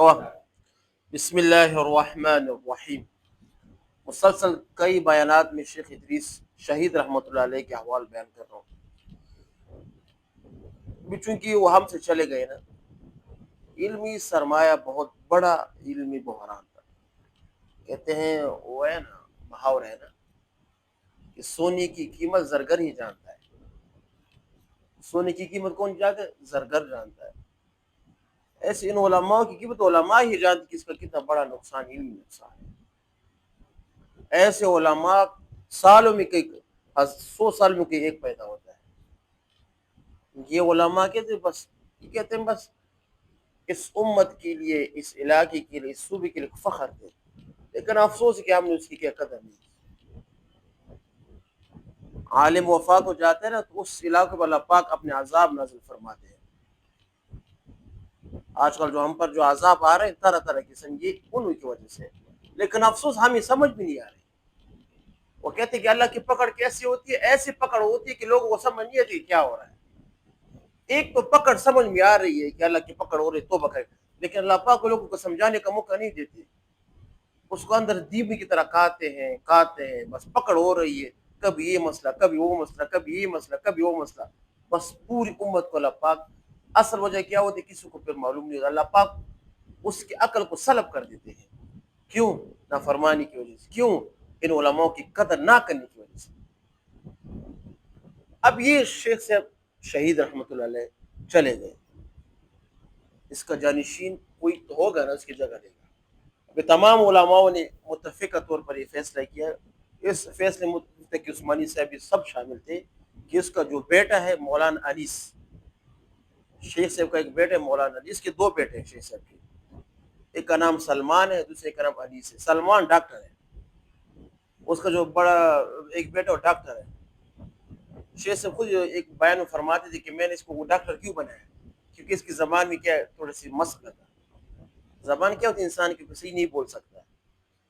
بسم اللہ الرحمن الرحیم۔ مسلسل کئی بیانات میں شیخ ادریس شہید رحمۃ اللہ علیہ کے احوال بیان کر رہا ہوں، چونکہ وہ ہم سے چلے گئے نا۔ علمی سرمایہ بہت بڑا علمی بحران تھا۔ کہتے ہیں وہ ہے نا، محاورہ ہے نا کہ سونے کی قیمت زرگر ہی جانتا ہے۔ سونے کی قیمت کون جانتا ہے؟ زرگر جانتا ہے۔ ایسے ان علماء کی قیمت علماء ہی جانتے کہ اس کا کتنا بڑا نقصان، علمی نقصان ہے۔ ایسے علماء سالوں میں 100 سال میں کوئی ایک پیدا ہوتا ہے۔ یہ علماء کہتے ہیں بس اس امت کے لیے، اس علاقے کے لیے، اس صوبے کے لیے فخر تھے، لیکن افسوس ہے کہ ہم نے اس کی کیا قدر نہیں کی۔ عالم وفات ہو جاتے ہیں نا تو اس علاقے پر اللہ پاک اپنے عذاب نازل فرماتے ہیں۔ آج کل جو ہم پر جو عذاب آ رہے ہیں طرح طرح کی یہ ان کی وجہ سے، لیکن افسوس ہمیں سمجھ بھی نہیں آ رہی۔ وہ کہتے ہیں کہ اللہ کی پکڑ کیسی ہوتی ہے؟ ایسی پکڑ ہوتی ہے کہ لوگوں کو سمجھ نہیں آتی کیا ہو رہا ہے۔ ایک تو پکڑ سمجھ میں آ رہی ہے کہ اللہ کی پکڑ ہو رہی تو بکر، لیکن اللہ پاک لوگوں کو سمجھانے کا موقع نہیں دیتے۔ اس کو اندر دیوی کی طرح کھاتے ہیں، بس پکڑ ہو رہی ہے، کبھی یہ مسئلہ، کبھی وہ مسئلہ، کبھی یہ مسئلہ، کبھی وہ مسئلہ، بس پوری امت کو اللہ پاک۔ اصل وجہ کیا ہوتی ہے کسی کو پھر معلوم نہیں ہوتا۔ اللہ پاک اس کی عقل کو سلب کر دیتے ہیں۔ کیوں؟ نافرمانی کی وجہ سے۔ کیوں؟ ان علماء کی قدر نہ کرنے کی وجہ سے۔ اب یہ شیخ صاحب شہید رحمۃ اللہ علیہ چلے گئے، اس کا جانشین کوئی تو ہوگا نا، اس کی جگہ لے گا۔ ابھی تمام علماء نے متفقہ طور پر یہ فیصلہ کیا، اس فیصلے متفق عثمانی صاحب سب شامل تھے کہ اس کا جو بیٹا ہے مولانا انیس، شیخ صاحب کا ایک بیٹا ہے مولانا انیس، اس کے دو بیٹے ہیں شیخ صاحب کے، ایک کا نام سلمان ہے، دوسرے کا نام انیس ہے۔ سلمان ڈاکٹر ہے، اس کا جو بڑا ایک بیٹا وہ ڈاکٹر ہے۔ شیخ صاحب خود ایک بیان میں فرماتے تھے کہ میں نے اس کو وہ ڈاکٹر کیوں بنایا، کیونکہ اس کی زبان میں کیا ہے تھوڑی سی مسئلہ تھا۔ زبان کیا ہوتی ہے؟ انسان کی صحیح نہیں بول سکتا،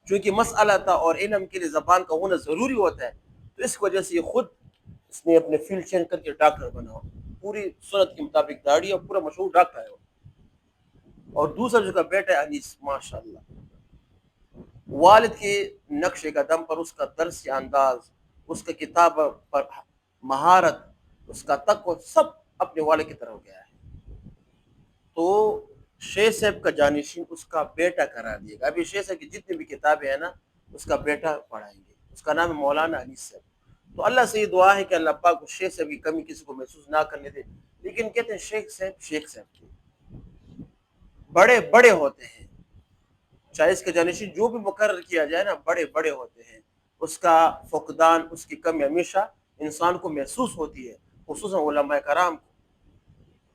چونکہ مسئلہ تھا اور علم کے لیے زبان کا ہونا ضروری ہوتا ہے، تو اس وجہ سے خود اس نے اپنے فیلڈ چینج کر کے ڈاکٹر بنا، پوری سنت کے مطابق داڑھی، اور پورا مشہور ڈاکٹر ہے۔ اور دوسرا جو کا بیٹا ہے انیس، ماشاءاللہ والد کے نقش قدم پر اس کا درس انداز، اس کا کتاب پر مہارت، اس کا تقوی سب اپنے والد کی طرف گیا ہے۔ تو شیخ صاحب کا جانشین اس کا بیٹا قرار دیا گا۔ ابھی شیخ صاحب کی جتنی بھی کتابیں ہیں نا اس کا بیٹا پڑھائیں گے، اس کا نام ہے مولانا انیس صاحب۔ تو اللہ سے یہ دعا ہے کہ اللہ پاک شیخ صاحب کی کمی کسی کو محسوس نہ کرنے دے، لیکن کہتے ہیں شیخ صاحب تھے، بڑے بڑے ہوتے ہیں، چاہے اس کے جانشین جو بھی مقرر کیا جائے نا بڑے بڑے ہوتے ہیں، اس کا فقدان، اس کی کمی ہمیشہ انسان کو محسوس ہوتی ہے، خصوصاً علماء کرام کو۔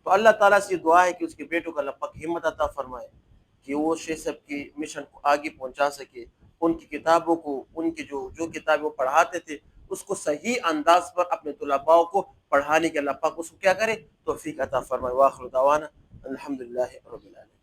تو اللہ تعالیٰ سے دعا ہے کہ اس کے بیٹوں کا اللہ پاک ہمت عطا فرمائے کہ وہ شیخ صاحب کی مشن کو آگے پہنچا سکے، ان کی کتابوں کو، ان کی جو کتابیں وہ پڑھاتے تھے اس کو صحیح انداز پر اپنے طلباء کو پڑھانے کے اللہ پاک اس کو کیا کرے، توفیق عطا فرمائے۔ وآخر دعوانا الحمدللہ رب العالمین۔